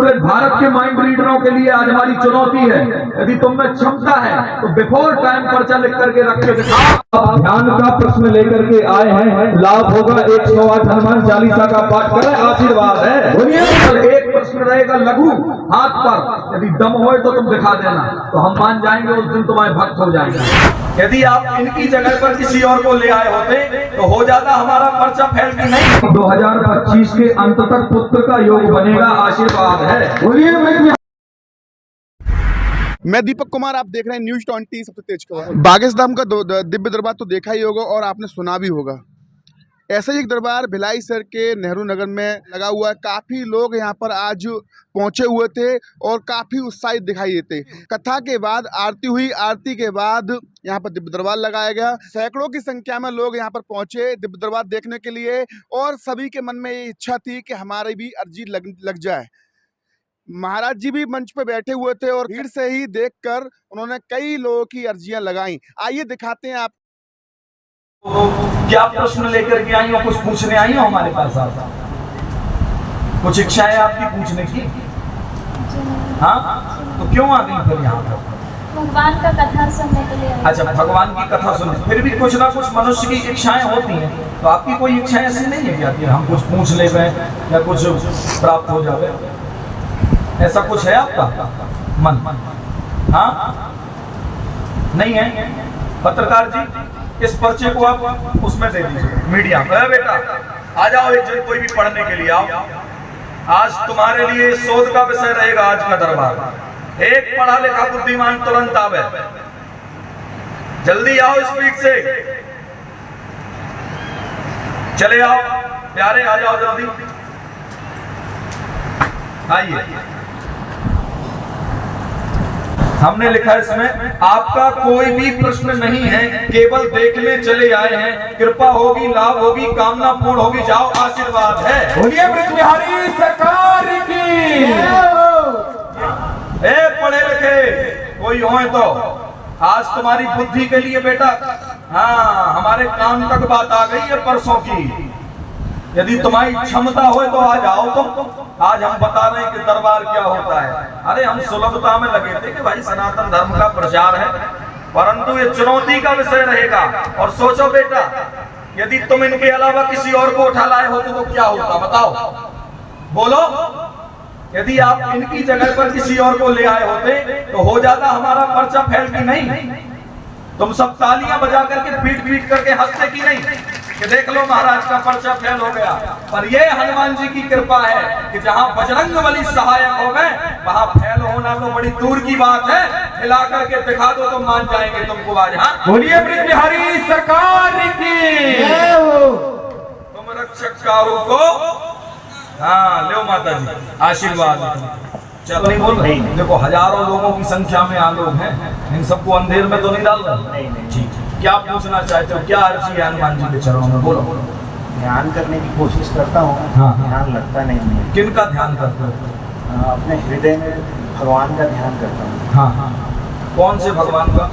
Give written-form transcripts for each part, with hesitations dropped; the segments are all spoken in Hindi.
पूरे भारत के माइंड रीडरों के लिए आज हमारी चुनौती है, यदि तुम में क्षमता है तो बिफोर टाइम पर्चा लिख करके रख के दिखाओ। आप ध्यान का प्रश्न लेकर के आए हैं, लाभ होगा 108 हनुमान चालीसा का पाठ करें, आशीर्वाद है। बोलिए। एक प्रश्न रहेगा लघु हाथ पर, यदि दम हो तो तुम दिखा देना, तो हम मान जाएंगे, उस दिन तुम्हारे भक्त हो जाएंगे। यदि आप इनकी जगह पर किसी और को ले आए होते तो हो जाता हमारा पर्चा फैल के नहीं। 2025 के अंत तक पुत्र का योग बनेगा, आशीर्वाद है। बोलिए। मैं दीपक कुमार, आप देख रहे हैं न्यूज़ 20 सबसे तेज खबर। बागेश धाम का दिव्य दरबार तो देखा ही होगा और आपने सुना भी होगा। ऐसा ही एक दरबार भिलाई शहर के नेहरू नगर में लगा हुआ है। काफ़ी लोग यहाँ पर आज पहुँचे हुए थे और काफ़ी उत्साहित दिखाई देते। कथा के बाद आरती हुई, आरती के बाद यहाँ पर दिव्य दरबार लगाया गया। सैकड़ों की संख्या में लोग यहाँ पर पहुँचे दिव्य दरबार देखने के लिए, और सभी के मन में ये इच्छा थी कि हमारी भी अर्जी लग जाए। महाराज जी भी मंच पे बैठे हुए थे और भीड़ से ही देखकर उन्होंने कई लोगों की अर्जियां लगाई। आइए दिखाते हैं आप। क्या प्रश्न लेकर के आई हो? कुछ पूछने आई हो हमारे पास? कुछ इच्छा है आपकी पूछने की? हाँ, तो क्यों आ गई फिर यहाँ पर? भगवान का कथा सुनने के लिए। अच्छा, भगवान की कथा सुनने। फिर भी कुछ ना कुछ मनुष्य की इच्छाएं होती हैं, तो आपकी कोई इच्छा ऐसी नहीं है क्या कि हम कुछ पूछ ले या कुछ प्राप्त हो जाए? ऐसा कुछ है आपका मन? हाँ, नहीं है? पत्रकार जी, इस पर्चे को आप उसमें दे दीजिए, मीडिया में। बेटा आ जाओ, एक जन कोई भी पढ़ने के लिए आओ। आज तुम्हारे लिए शोध का विषय रहेगा आज का दरबार। एक पढ़ा लिखा बुद्धिमान तुरंत आवे, जल्दी आओ, स्पीड से चले आओ प्यारे, आ जाओ जल्दी, आइए। हमने लिखा इसमें, आपका कोई भी प्रश्न नहीं है, केवल देखने चले आए हैं, कृपा होगी, लाभ होगी, कामना पूर्ण होगी, जाओ, आशीर्वाद है। बोलिए ब्रज बिहारी सरकार की। ए पढ़े लिखे कोई हो तो आज तुम्हारी बुद्धि के लिए बेटा, हाँ, हमारे कान तक बात आ गई है परसों की। यदि तुम्हारी क्षमता हो तो आज आओ तुम। आज हम बता रहे हैं कि दरबार क्या होता है। अरे हम सुलभता में लगे थे कि भाई सनातन धर्म का प्रचार है, परंतु ये चुनौती का विषय रहेगा। और सोचो बेटा, यदि तुम इनके अलावा किसी और को उठा लाए होते तो क्या होता, बताओ, बोलो। यदि आप इनकी जगह पर किसी और को ले आए होते तो हो जाता हमारा पर्चा फैल की नहीं। तुम सब तालियां बजा करके पीट पीट करके हंसते की नहीं कि देख लो महाराज का पर्चा फेल हो गया। पर ये हनुमान जी की कृपा है कि जहां बजरंगबली सहायक हो गए वहां फेल होना तो बड़ी दूर की बात है। हिला करके दिखा दो तो मान जाएंगे तुमको आज। हाँ, बोलिए ब्रज बिहारी सरकार की। तुम रक्षक काहू को, हाँ, लो माता जी आशीर्वाद। चलो नहीं बोल रहे, देखो हजारों लोगों की संख्या में आ लोग हैं, इन सबको अंधेर में तो नहीं डाल रहे। ठीक, क्या पूछना चाहते हो? क्या अर्जी है हनुमान जी के चरणों में? बोलो। ध्यान करने की कोशिश करता हूँ, हाँ, ध्यान लगता नहीं है। किन का ध्यान करते हो? अपने हृदय में भगवान का ध्यान करता हूँ। हाँ, हाँ, कौन से भगवान का?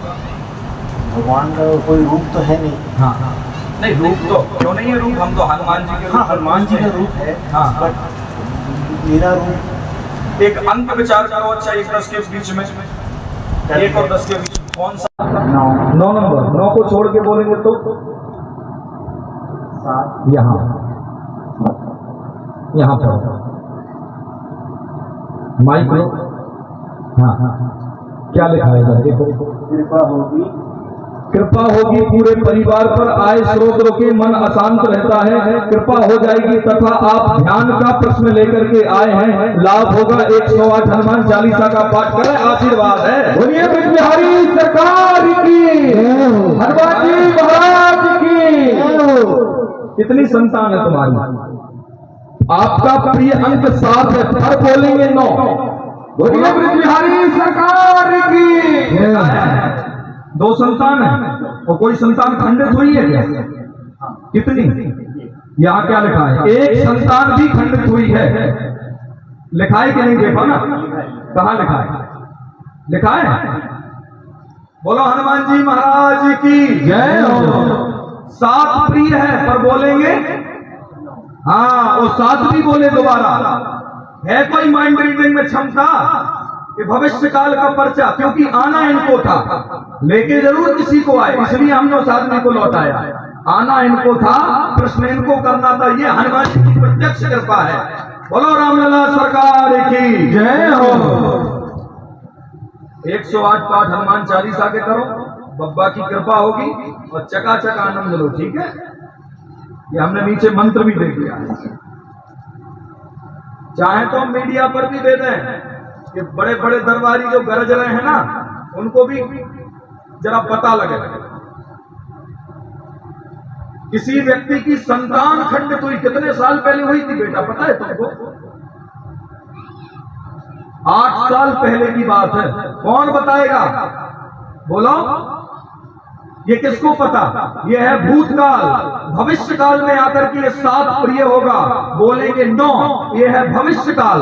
भगवान का कोई रूप तो है नहीं। हाँ, हाँ, नहीं रूप तो क्यों नहीं है? रूप हम तो हनुमान जी के, हाँ, हनुमान जी का रूप है। हाँ, बट मेरा रूप एक अंक विचार करो। अच्छा, 1 10 के बीच में, 1 और 10 के बीच कौन सा? 9 नंबर। 9 को छोड़ के बोलेंगे तो 7। यहाँ पर माइक लो। हाँ, क्या लिखा है? देखो, कृपा होगी पूरे परिवार पर, आए स्रोत के मन अशांत रहता है, कृपा हो जाएगी तथा आप ध्यान का प्रश्न लेकर के आए हैं, लाभ होगा 108 हनुमान चालीसा का पाठ करें, आशीर्वाद है। बोलिए ब्रज बिहारी सरकार की, हनुमान जी महाराज की। कितनी संतान है तुम्हारी? आपका प्रिय अंक 7 है, पर बोलेंगे 9। बोलिए ब्रज बिहारी सरकार की। 2 संतान है और कोई संतान खंडित हुई है क्या? कितनी? यहाँ क्या लिखा है? 1 संतान भी खंडित हुई है। लिखा है कि नहीं? देखो ना, कहाँ लिखा है? लिखा है। बोलो हनुमान जी महाराज की जय हो। 7 प्रिय है, पर बोलेंगे, हाँ, वो 7 भी बोले दोबारा। है कोई माइंड रीडिंग में क्षमता कि भविष्य काल का पर्चा, क्योंकि आना इनको था, लेके जरूर किसी को आए, इसलिए हमने उस आदमी को लौटाया। आना इनको था, प्रश्न इनको करना था। ये हनुमान जी की प्रत्यक्ष कृपा है। बोलो रामलला सरकार की जय हो। 108 पाठ हनुमान चालीसा के करो, बब्बा की कृपा होगी और चकाचक आनंद लो। ठीक है, ये हमने नीचे मंत्र भी दे दिया है। चाहे तो हम मीडिया पर भी दे दें कि बड़े बड़े दरबारी जो गरज रहे हैं ना, उनको भी जरा पता लगे। किसी व्यक्ति की संतान खंडित हुई, कितने साल पहले हुई थी बेटा, पता है तुमको? 8 साल पहले की बात है। कौन बताएगा? बोलो, ये किसको पता? ये है भूतकाल। भविष्य काल में आकर के ये 7 प्रिय होगा, बोलेंगे 9, ये है भविष्य काल,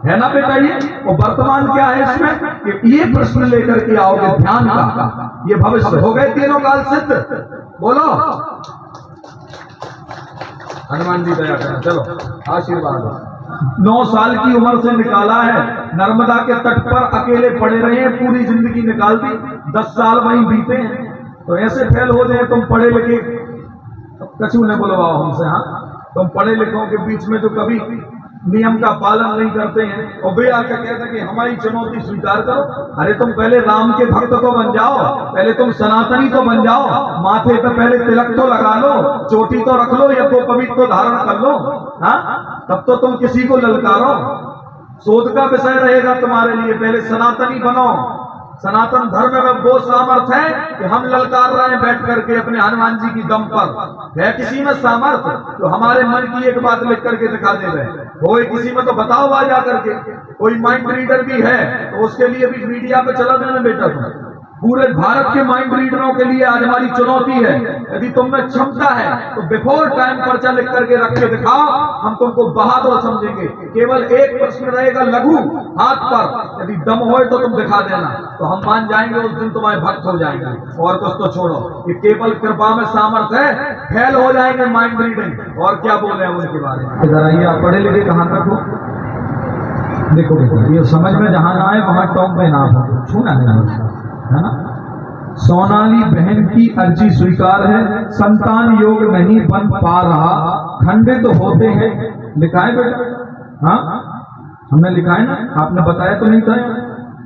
है ना बेटा? ये और वर्तमान क्या है इसमें? कि ये प्रश्न लेकर के आओगे ध्यान का, ये भविष्य हो गए तीनों काल सिद्ध। बोलो हनुमान जी दया करें। चलो आशीर्वाद। 9 साल की उम्र से निकाला है, नर्मदा के तट पर अकेले पड़े रहे हैं, पूरी जिंदगी निकाल दी, 10 साल वहीं बीते हैं। तो ऐसे फेल हो जाए तुम पढ़े लिखे, कछु ने बुलवाओ हमसे। हाँ, तुम पढ़े लिखों के बीच में जो कभी नियम का पालन नहीं करते हैं, और वे आकर कहते कि हमारी चुनौती स्वीकार करो। अरे तुम पहले राम के भक्त तो बन जाओ, पहले तुम सनातनी तो बन जाओ, माथे पे पहले तिलक तो लगा लो, चोटी तो रख लो, या तो पवित्र तो धारण कर लो। हाँ, तब तो तुम किसी को ललकारो। शोध का विषय रहेगा तुम्हारे लिए, पहले सनातनी बनो। सनातन धर्म में वो सामर्थ्य है कि हम ललकार रहे हैं बैठ करके अपने हनुमान जी की दम पर। है किसी में सामर्थ्य तो हमारे मन की एक बात लिख करके दिखा दे रहे हो, किसी में तो बताओ आ जा करके। कोई माइंड रीडर भी है तो उसके लिए भी मीडिया पे चला देना बेटा। तुम पूरे भारत के माइंड रीडरों के लिए आज हमारी चुनौती है, यदि तुम में क्षमता है तो बिफोर टाइम पर्चा लिख करके रख के दिखाओ, हम तुमको बहादुर समझेंगे। केवल एक प्रश्न रहेगा लघु हाथ पर, यदि दम होए तो तुम दिखा देना, तो हम मान जाएंगे, उस दिन तुम्हारे भक्त हो जाएंगे। और कुछ तो छोड़ो, ये केवल कृपा में सामर्थ्य है, फेल हो जाएंगे माइंड रीडिंग। और क्या बोले हम उनके बारे में? इधर आइए, आप पढ़े लिखे कहाँ तक हो? देखो बेटा, ये समझ में जहां ना आए वहां टॉप में ना हो, छूना है ना। सोनाली बहन की अर्जी स्वीकार है, संतान योग नहीं बन पा रहा, खंडित होते हैं। लिखा है बेटा? हाँ, हमने लिखा है ना, आपने बताया तो नहीं था?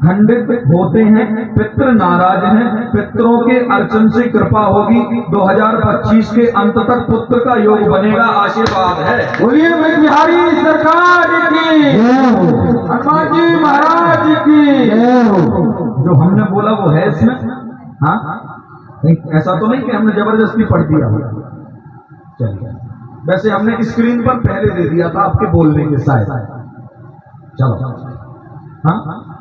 खंडित होते हैं, पितृ नाराज हैं, पितरों के अर्चन से कृपा होगी, 2025 के अंत तक पुत्र का योग बनेगा। आशीर्वाद है। बोलिए बिहारी सरकार की, हनुमान जी महाराज की। जो हमने बोला वो है इसमें। हाँ, ऐसा तो नहीं कि हमने जबरदस्ती पढ़ दिया। चलिए, वैसे हमने स्क्रीन पर पहले दे दिया था आपके बोलने के शायद। चलो, हाँ,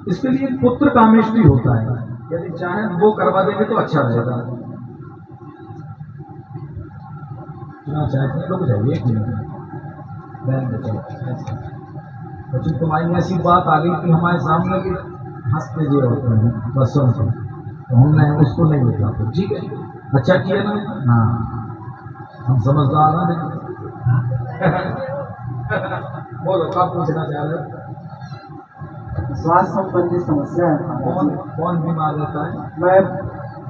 इसके लिए पुत्र कामेष्टि होता है, यदि चाहे वो करवा देंगे तो अच्छा रहेगा। रुक जाइए एक मिनट। बच्चों तुम्हारी ऐसी बात आ गई कि हमारे सामने भी हंसते जो होते हैं बसों से, तो हमने उसको नहीं लिखा। तो ठीक है, अच्छा किया ना। हाँ, हम समझदार हैं। बोलो, क्या पूछना चाह रहे हो? स्वास्थ्य संबंधी समस्या है। कौन बीमार रहता है? मैं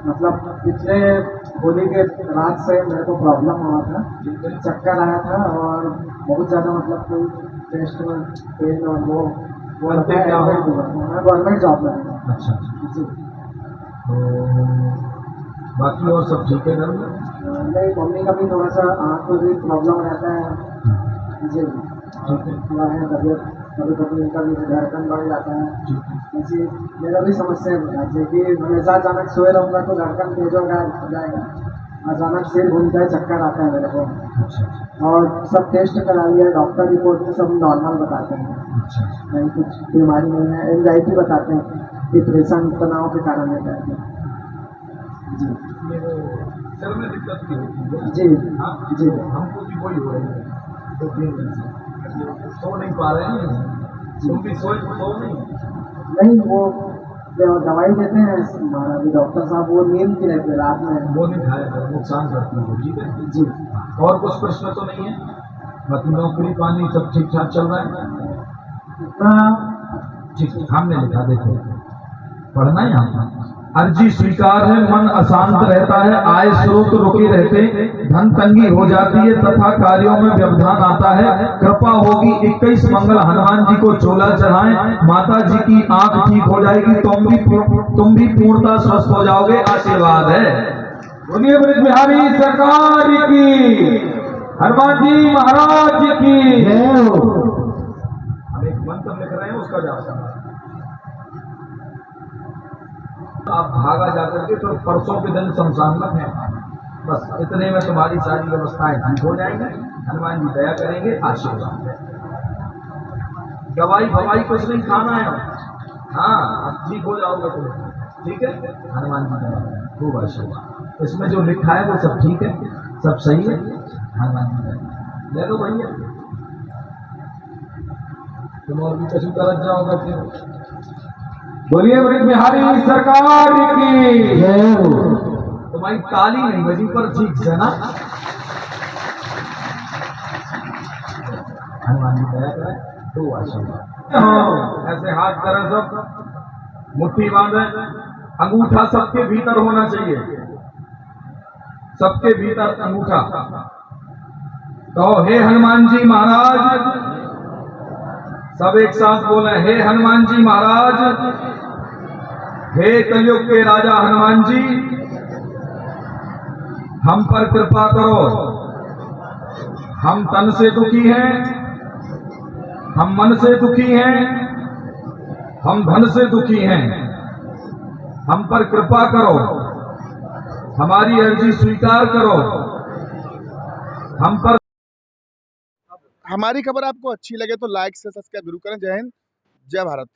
मतलब पिछले होली के रात से मेरे को प्रॉब्लम हुआ था, चक्कर आया था और बहुत ज़्यादा मतलब कोई टेस्ट में पेन और वो क्या मैं गवर्नमेंट जॉब में था। अच्छा जी, तो बाकी और सब ठीक है घर में? नहीं, मम्मी का भी थोड़ा सा आँख में भी प्रॉब्लम रहता है। जी, थोड़ा है तबियत, कभी कभी उनका भी धड़कन बढ़ जाता है। ऐसी मेरा भी समस्या है कि हमेशा अचानक सोए रहूँगा तो धड़कन तेज हो जाएगा, अचानक सिर घूमता है, चक्कर आता है मेरे को। और सब टेस्ट करा लिया, डॉक्टर रिपोर्ट में सब नॉर्मल बताते हैं, नहीं कुछ बीमारी नहीं है। एंजाइटी बताते हैं, डिप्रेशन तनाव के कारण रहता है। जी, सर में दिक्कत नहीं होती है? जी जी, हमको भी वही हो रही है 2-3 दिन से, सो नहीं पा रहे हैं। तुम भी सो नहीं, वो दवाई देते हैं अभी डॉक्टर साहब, वो नींद की रहती है रात में, वो नहीं खाया कर, नुकसान करती है। ठीक है जी। और कुछ प्रश्न तो नहीं है? बाकी नौकरी पानी सब ठीक ठाक चल रहा है? इतना ठीक है, हमने लिखा, देखो पढ़ना है यहाँ। अर्जी स्वीकार है, मन अशांत रहता है, आय स्रोत रुके रहते, धन तंगी हो जाती है तथा कार्यों में व्यवधान आता है। कृपा होगी 21 मंगल हनुमान जी को चोला चढ़ाएं, माता जी की आंख ठीक हो जाएगी, तुम भी पूर्णता स्वस्थ हो जाओगे। आशीर्वाद है। बोलिए ब्रज बिहारी सरकार की, हनुमान जी महाराज की जय हो। हम एक मंत्र लिख रहे हैं, उसका जाप करना। आप भागा जाकर के तो परसों के दिन शमशान में है, बस इतने में तुम्हारी सारी व्यवस्थाएं ठीक हो जाएंगी। हनुमान जी दया करेंगे। आशीर्वाद है। दवाई फवाई कुछ नहीं खाना है, हाँ अब ठीक हो जाओगे तुम, ठीक है। हनुमान जी दया करें, खूब आशीर्वाद। इसमें जो लिखा है वो सब ठीक है, सब सही है। हनुमान जी दया ले लो भैया, तुम और भी कहीं तरफ जाओगे फिर। बोलिए ब्रज बिहारी सरकार की जय हो। तुम्हारी ताली नहीं बजी पर ठीक से ना। हनुमान जी दया करें, दो आशीर्वाद। ऐसे हाथ करें, सब मुट्ठी बांधे, अंगूठा सबके भीतर होना चाहिए, सबके भीतर अंगूठा। तो हे हनुमान जी महाराज, सब एक साथ बोले, हे हनुमान जी महाराज, हे कलयुग के राजा हनुमान जी, हम पर कृपा करो। हम तन से दुखी हैं, हम मन से दुखी हैं, हम धन से दुखी हैं, हम पर कृपा करो, हमारी अर्जी स्वीकार करो। हम पर हमारी खबर आपको अच्छी लगे तो लाइक से सब्सक्राइब जरूर करें। जय हिंद, जय भारत।